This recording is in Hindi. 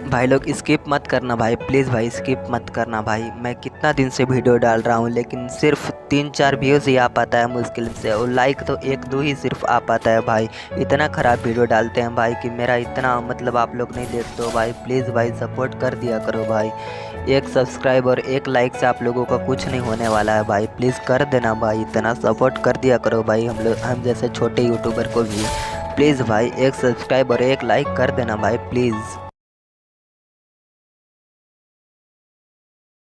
भाई लोग स्किप मत करना भाई, प्लीज़ भाई स्किप मत करना भाई। मैं कितना दिन से वीडियो डाल रहा हूँ लेकिन सिर्फ 3-4 व्यूज़ ही आ पाता है मुश्किल से, और लाइक तो 1-2 ही सिर्फ आ पाता है भाई। इतना ख़राब वीडियो डालते हैं भाई कि मेरा इतना मतलब आप लोग नहीं देखते हो भाई। प्लीज़ भाई सपोर्ट कर दिया करो भाई। एक सब्सक्राइब और एक लाइक से आप लोगों का कुछ नहीं होने वाला है भाई। प्लीज़ कर देना भाई, इतना सपोर्ट कर दिया करो भाई हम जैसे छोटे यूट्यूबर को भी। प्लीज़ भाई एक सब्सक्राइब और एक लाइक कर देना भाई प्लीज़।